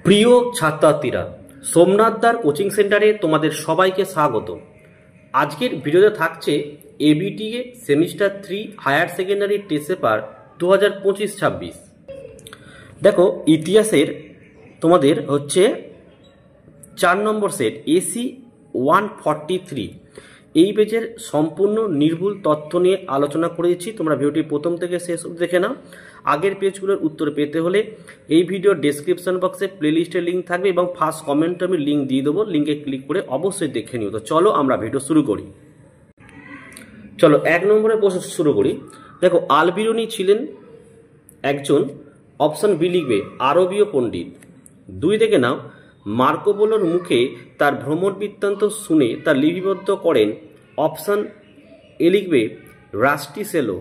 প্রিয় ছাত্রছাত্রীরা, সোমনাথদার কোচিং সেন্টারে তোমাদের সবাইকে স্বাগত। আজকের ভিডিওতে থাকছে ABTA semester 3 higher secondary test paper 2025-26। দেখো, ইতিহাসের তোমাদের হচ্ছে 4 নম্বর সেট এসি 143 এই পেজের সম্পূর্ণ নির্ভুল তথ্য নিয়ে আলোচনা করে দিচ্ছি। তোমরা ভিডিওটি প্রথম থেকে শেষ অবধি দেখে নাও। আগের পেজগুলোর উত্তর পেতে হলে এই ভিডিওর ডেসক্রিপশন বক্সে প্লেলিস্টের লিঙ্ক থাকবে এবং ফার্স্ট কমেন্টে আমি লিঙ্ক দিয়ে দেবো। লিঙ্কে ক্লিক করে অবশ্যই দেখে নিও। তো চলো আমরা ভিডিও শুরু করি। চলো 1 নম্বরের প্রশ্ন শুরু করি। দেখো, আল বিরুনি ছিলেন একজন, অপশন বি লিখবে আরবীয় পণ্ডিত। 2 থেকে নাও, মার্কো পোলোর মুখে তার ভ্রমণ বৃত্তান্ত শুনে তা লিপিবদ্ধ করেন, অপশন এ লিখবে রাস্টি সেলো।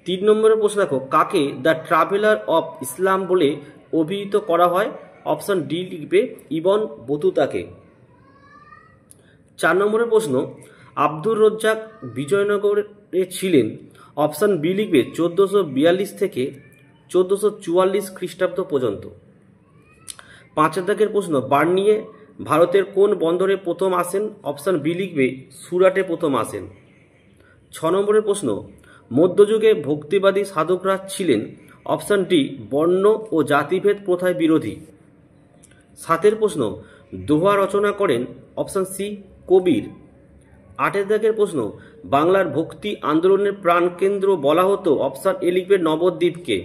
3 নম্বরের প্রশ্ন দেখো, কাকে দ্য ট্রাভেলার অফ ইসলাম বলে অভিহিত করা হয়, অপশন ডি লিখবে ইবন বতুতাকে। 4 নম্বরের প্রশ্ন, আব্দুর রজ্জাক বিজয়নগরে ছিলেন, অপশন বি লিখবে 1442 থেকে 1444 খ্রিস্টাব্দ পর্যন্ত। 5 দাগের প্রশ্ন, বার্নিয়ে ভারতের কোন বন্দরে প্রথম আসেন, অপশন বি লিখবে সুরাটে প্রথম আসেন। 6 নম্বরের প্রশ্ন, মধ্যযুগে ভক্তিবাদী সাধকরা ছিলেন, অপশন ডি বর্ণ ও জাতিভেদ প্রথায় বিরোধী। 7 প্রশ্ন, দোহা রচনা করেন, অপশন সি কবির। 8 দাগের প্রশ্ন, বাংলার ভক্তি আন্দোলনের প্রাণকেন্দ্র বলা হতো, অপশন এ লিখবে নবদ্বীপকে।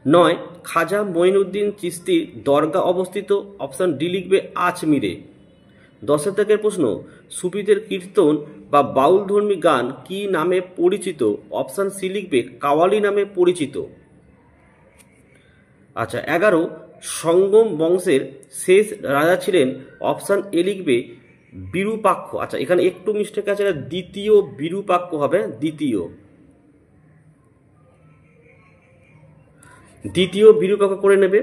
9, খাজা মঈনুদ্দিন চিশতির দরগা অবস্থিত, অপশন ডি লিখবে আজমিরে। 10 দাগের প্রশ্ন, সুফিদের কীর্তন বা বাউল ধর্মী গান কি নামে পরিচিত, অপশন সি লিখবে কাওয়ালি নামে পরিচিত। আচ্ছা, 11, সঙ্গম বংশের শেষ রাজা ছিলেন, অপশন এ লিখবে বিরূপাক্ষ। আচ্ছা, এখানে একটু মিস্টেক আছে, দ্বিতীয় বিরূপাক্ষ হবে, দ্বিতীয় বিরূপাক্ষ করে নেবে।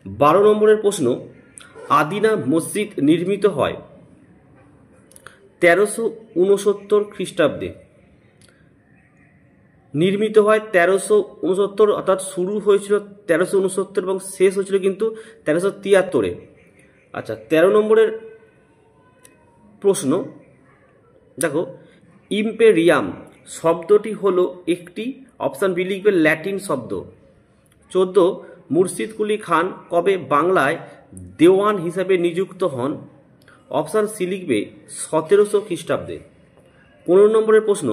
12 নম্বরের প্রশ্ন, আদিনা মসজিদ নির্মিত হয় 1369 খ্রিস্টাব্দে। নির্মিত হয় 1369, অর্থাৎ শুরু হয়েছিল 1369 এবং শেষ হয়েছিল কিন্তু 1373-এ। আচ্ছা, 13 নম্বরের প্রশ্ন দেখো, ইম্পেরিয়াম শব্দটি হলো একটি, অপশন বি লিখবে ল্যাটিন শব্দ। 14, মুর্শিদ কুলি খান কবে বাংলায় দেওয়ান হিসাবে নিযুক্ত হন, অপশন সি লিখবে 1700 খ্রিস্টাব্দে। 15 নম্বরের প্রশ্ন,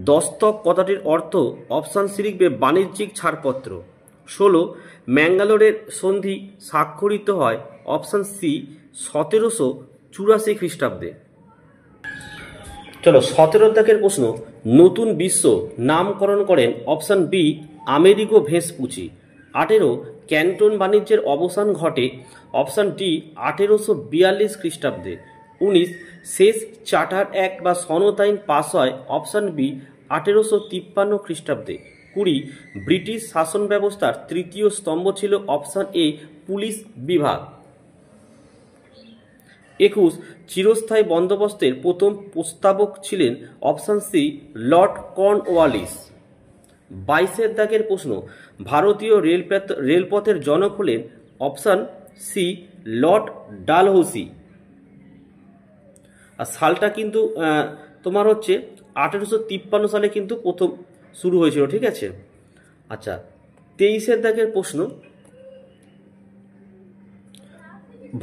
দস্তক কথাটির অর্থ, অপশন সি লিখবে বাণিজ্যিক ছাড়পত্র। 16, ম্যাঙ্গালোরের সন্ধি স্বাক্ষরিত হয়, অপশন সি 1784 খ্রিস্টাব্দে। চলো 17 দাগের প্রশ্ন, নতুন বিশ্ব নামকরণ করেন, option B Amerigo Vespucci. 18, Canton বাণিজ্যের অবসান ঘটে, অপশন ডি 1842 খ্রিস্টাব্দে। 19, শেষ চার্টার অ্যাক্ট বা সনদ আইন পাস হয়, অপশন বি 1853 খ্রিস্টাব্দে। 20, ব্রিটিশ শাসন ব্যবস্থার তৃতীয় স্তম্ভ ছিল, অপশন এ পুলিশ বিভাগ। 21, চিরস্থায়ী বন্দোবস্তের প্রথম প্রস্তাবক ছিলেন, অপশন সি লর্ড কর্নওয়ালিস। 22 দাগের প্রশ্ন, ভারতীয় রেলপথের জনক হলেন, অপশন সি লর্ড ডালহৌসি। আর সালটা কিন্তু তোমার হচ্ছে 1853 সালে কিন্তু প্রথম শুরু হয়েছিল, ঠিক আছে। আচ্ছা, 23 দাগের প্রশ্ন,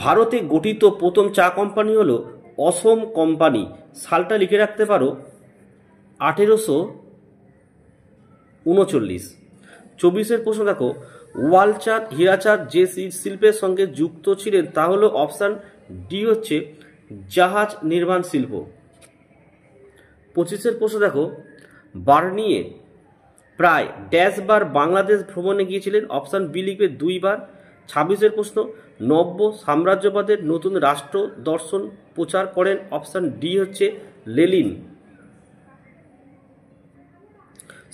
ভারতে গঠিত প্রথম চা কোম্পানি হলো অসম কোম্পানি। সালটা লিখে রাখতে পারো 1839। 24 প্রশ্ন দেখো, ওয়ালচাঁদ হীরাচাঁদ যে শিল্পের সঙ্গে যুক্ত ছিলেন তা হলো, অপশান ডি হচ্ছে জাহাজ নির্মাণ শিল্প। 25 প্রশ্ন দেখো, বার্নিয়ে প্রায় ড্যাশ বার বাংলাদেশ ভ্রমণে গিয়েছিলেন, অপশান বি লিখবে 2 বার। 26 প্রশ্ন, নব্য সাম্রাজ্যবাদের নতুন রাষ্ট্র দর্শন প্রচার করেন, অপশান ডি হচ্ছে লেনিন।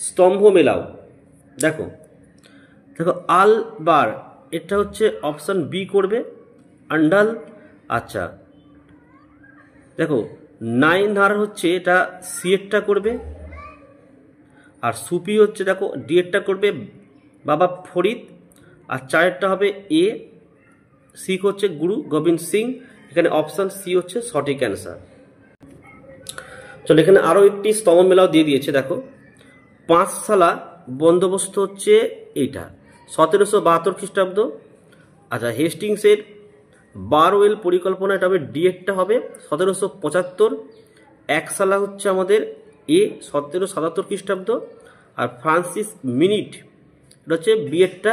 স্তম্ভ মেলাও দেখো, আলবার এটা হচ্ছে অপশান বি করবে, আন্ডাল। আচ্ছা দেখো, নাইনধার হচ্ছে এটা সি এরটা করবে, আর সুপি হচ্ছে দেখো ডি এরটা করবে বাবা ফরিদ, আর চারেরটা হবে এ। শিখ হচ্ছে গুরু গোবিন্দ সিং, এখানে অপশান সি হচ্ছে সঠিক অ্যান্সার। চলো এখানে আরও একটি স্তম্ভ মেলাও দিয়ে দিয়েছে, দেখো পাঁচশালা বন্দোবস্ত হচ্ছে এইটা 1772 খ্রিস্টাব্দ। আচ্ছা হেস্টিংসের বারওয়েল পরিকল্পনা, এটা হবে ডিএডটা হবে 1775। একশালা হচ্ছে আমাদের এ 1777 খ্রিস্টাব্দ। আর ফ্রান্সিস মিনিট এটা হচ্ছে বিএডটা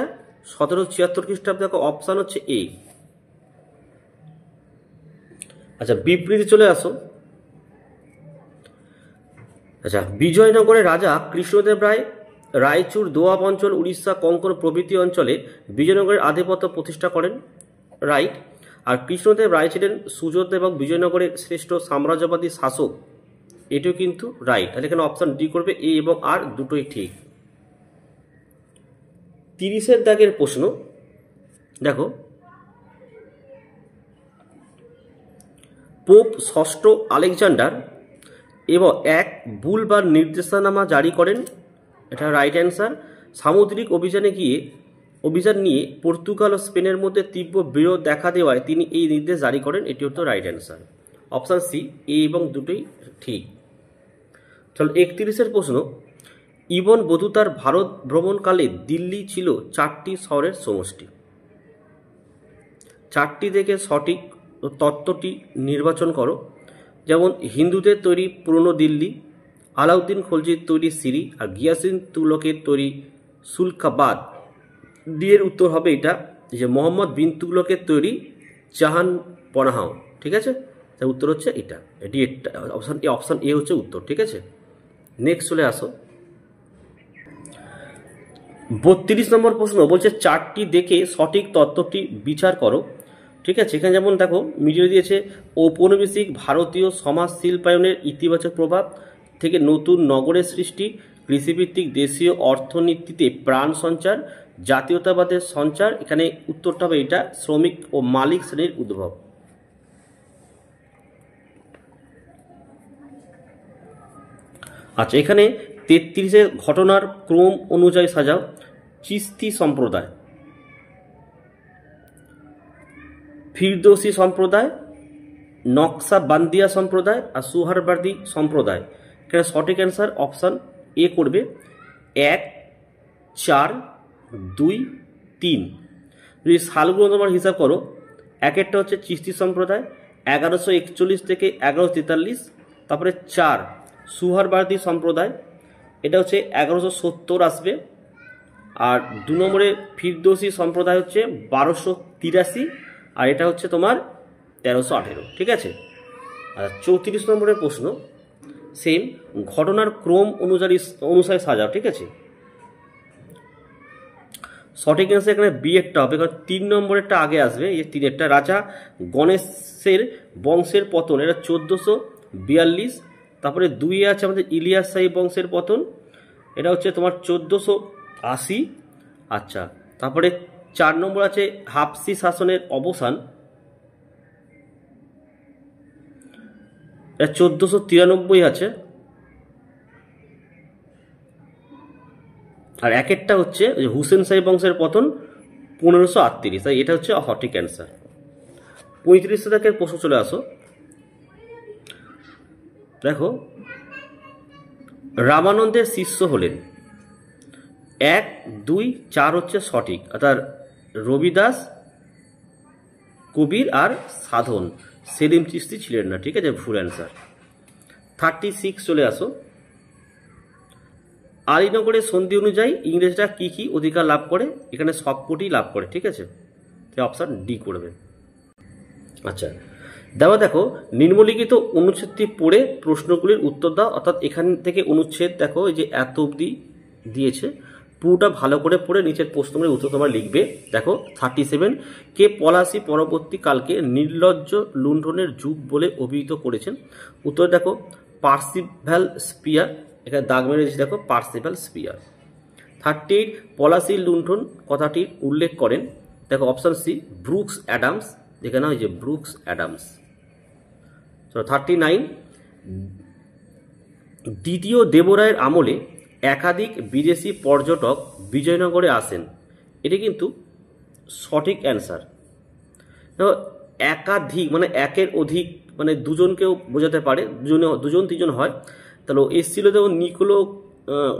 1776 খ্রিস্টাব্দ, অপশান হচ্ছে এ। আচ্ছা বিবৃতি চলে আসো। আচ্ছা বিজয়নগরের রাজা কৃষ্ণদেব রায় রায়চুর, দোয়াব অঞ্চল, উড়িষ্যা, কঙ্কন প্রভৃতি অঞ্চলে বিজয়নগরের আধিপত্য প্রতিষ্ঠা করেন, রাইট। আর কৃষ্ণদেব রায় ছিলেন সুযোধা এবং বিজয়নগরের শ্রেষ্ঠ সাম্রাজ্যবাদী শাসক, এটিও কিন্তু রাইট। তাহলে এখানে অপশান ডি করবে, এ এবং আর দুটোই ঠিক। 30-এর দাগের প্রশ্ন দেখো, পোপ ষষ্ঠ আলেকজান্ডার এবং এক বুল বা নির্দেশনামা জারি করেন, এটা রাইট অ্যান্সার। সামুদ্রিক অভিযান নিয়ে পর্তুগাল ও স্পেনের মধ্যে তীব্র বিরোধ দেখা দেওয়ায় তিনি এই নির্দেশ জারি করেন, এটি হতো রাইট অ্যান্সার। অপশান সি, এ এবং দুটোই ঠিক। চলো 31-এর প্রশ্ন, ইবন বতুতার ভারত ভ্রমণকালে দিল্লি ছিল 4টি শহরের সমষ্টি। 4টি থেকে সঠিক তত্ত্বটি নির্বাচন করো। যেমন হিন্দুদের তৈরি পুরনো দিল্লি, আলাউদ্দিন খলজির তৈরি সিরি, আর গিয়াসুদ্দিন তুগলকের তৈরি সুলকাবাদ। ডি এর উত্তর হবে এটা, যে মোহাম্মদ বিন তুগলকের তৈরি জাহান পনাহাও, ঠিক আছে। তার উত্তর হচ্ছে এটা, ডি এরটা অপশান এ হচ্ছে উত্তর, ঠিক আছে। নেক্সট চলে আসো। 32 নম্বর প্রশ্ন বলছে 4টি দেখে সঠিক তত্ত্বটি বিচার করো, ঠিক আছে। এখানে যেমন দেখো মিডিয়া দিয়েছে ঔপনিবেশিক ভারতীয় সমাজ শিল্পায়নের ইতিবাচক প্রভাব থেকে নতুন নগরের সৃষ্টি, কৃষিভিত্তিক দেশীয় অর্থনীতিতে প্রাণ সঞ্চার, জাতীয়তাবাদের সঞ্চার। এখানে উত্তরটা হবে এটা, শ্রমিক ও মালিক শ্রেণীর উদ্ভব। আচ্ছা এখানে 33-এর ঘটনার ক্রম অনুযায়ী সাজাও। চিস্তি সম্প্রদায়, ফিরদৌসি সম্প্রদায়, নকশাবান্দিয়া সম্প্রদায়, আর সুহারবার্দি সম্প্রদায়। এখানে সঠিক অ্যান্সার অপশান এ করবে, 1, 4, 2, 3। যদি সালগুলো তোমার হিসাব করো, একেরটা হচ্ছে চিস্তি সম্প্রদায় 1141 থেকে 1143, তারপরে 4 সুহারবার্দি সম্প্রদায়, এটা হচ্ছে 1170 আসবে। আর 2 নম্বরে ফিরদৌসি সম্প্রদায় হচ্ছে 1283, আর এটা হচ্ছে তোমার 1318, ঠিক আছে। আর 34 নম্বরের প্রশ্ন সেম, ঘটনার ক্রম অনুসারে সাজাও, ঠিক আছে। সঠিক অ্যান্সার এখানে বি একটা হবে, কারণ 3 নম্বরেরটা আগে আসবে। এই 3-এরটা রাজা গণেশের বংশের পতন, এটা 1442। তারপরে 2-এ আছে আমাদের ইলিয়াস শাহী বংশের পতন, এটা হচ্ছে তোমার 1480। আচ্ছা তারপরে 4 নম্বর আছে হাফসি শাসনের অবসান, এটা 1493 আছে। আর একেরটা হচ্ছে হুসেন শাহী বংশের পতন 1538, তাই এটা হচ্ছে সঠিক অ্যান্সার। 35 থেকে প্রশ্ন চলে আসো। দেখো রামানন্দের শিষ্য হলেন 1, 2, 4 হচ্ছে সঠিক, অর্থাৎ রবিদাস, কবির আর সাধন। সেলিম চিশতি ছিলেন না, ঠিক আছে, ভুল অ্যান্সার। 36 চলে আসো। আলীনগরের সন্ধি অনুযায়ী ইংরেজরা কি কি অধিকার লাভ করে, এখানে সবকটি লাভ করে, ঠিক আছে। অপশান ডি করবে। আচ্ছা দেখো নিম্নলিখিত অনুচ্ছেদটি পড়ে প্রশ্নগুলির উত্তর দাও, অর্থাৎ এখান থেকে অনুচ্ছেদ দেখো এই যে এত অবধি দিয়েছে, পুরোটা ভালো করে পড়ে নিচের প্রশ্নগুলির উত্তর তোমরা লিখবে। দেখো 37, কে পলাশী পরবর্তীকালকে নির্লজ্জ লুণ্ঠনের যুগ বলে অভিহিত করেছেন। উত্তর দেখো পার্সিভাল স্পিয়ার, এখানে দাগ মেরে দিয়েছি দেখো পার্সিভাল স্পিয়ার। 38, পলাশী লুণ্ঠন কথাটির উল্লেখ করেন, দেখো অপশান সি ব্রুকস অ্যাডামস, এখানে হয় যে ব্রুকস অ্যাডামস। 39, দ্বিতীয় দেবরায়ের আমলে একাধিক বিদেশি পর্যটক বিজয়নগরে আসেন, এটি কিন্তু সঠিক অ্যান্সার। একাধিক মানে একের অধিক মানে দুজনকেও বোঝাতে পারে, দুজন তিনজন হয়। তাহলে এসছিল দেখো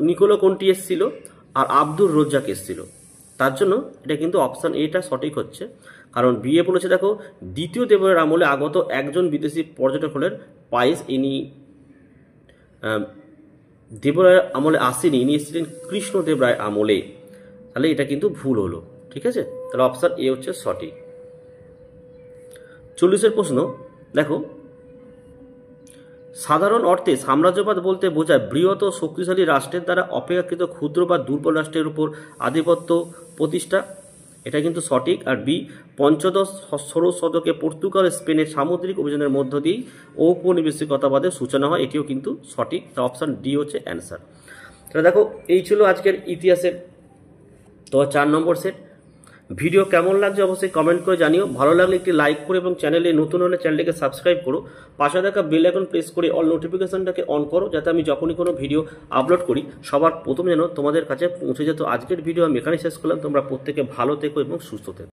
নিকোলো কোনটি এসছিল আর আব্দুর রজ্জাক এসছিল, তার জন্য এটা কিন্তু অপশান এটা সঠিক হচ্ছে। কারণ বিয়ে বলেছে দেখো দ্বিতীয় দেবরায়ের আমলে আগত একজন বিদেশি পর্যটক হলেন পায়েস, ইনি দেবরায়ের আমলে আসেনি, ইনি এসেছিলেন কৃষ্ণদেব রায় আমলে। তাহলে এটা কিন্তু ভুল হলো, ঠিক আছে। তাহলে অপশান এ হচ্ছে সঠিক। 40 প্রশ্ন দেখো, সাধারণ অর্থে সাম্রাজ্যবাদ বলতে বোঝায় বৃহৎ ও শক্তিশালী রাষ্ট্রের দ্বারা অপেক্ষাকৃত ক্ষুদ্র বা দুর্বল রাষ্ট্রের উপর আধিপত্য প্রতিষ্ঠা, এটা কিন্তু সঠিক। আর বি, পঞ্চদশ ষোড়শ শতকে পর্তুগাল স্পেনের সামুদ্রিক অভিযানের মধ্য দিয়েই ঔপনিবেশিকতাবাদের সূচনা হয়, এটিও কিন্তু সঠিক। অপশান ডি হচ্ছে অ্যান্সার। তাহলে দেখো এই ছিল আজকের ইতিহাসের তো 4 নম্বর সেট। ভিডিও কেমন লাগছে অবশ্যই কমেন্ট করে জানিও। ভালো লাগলে একটি লাইক করো এবং চ্যানেলে নতুন হলে চ্যানেলটিকে সাবস্ক্রাইব করো। পাশে থাকা বেল আইকন প্রেস করে অল নোটিফিকেশনটাকে অন করো, যাতে আমি যখনই কোনো ভিডিও আপলোড করি সবার প্রথমে যেন তোমাদের কাছে পৌঁছে যেত। আজকের ভিডিও আমি এখানে শেষ করলাম। তোমরা প্রত্যেকে ভালো থেকো এবং সুস্থ থেকো।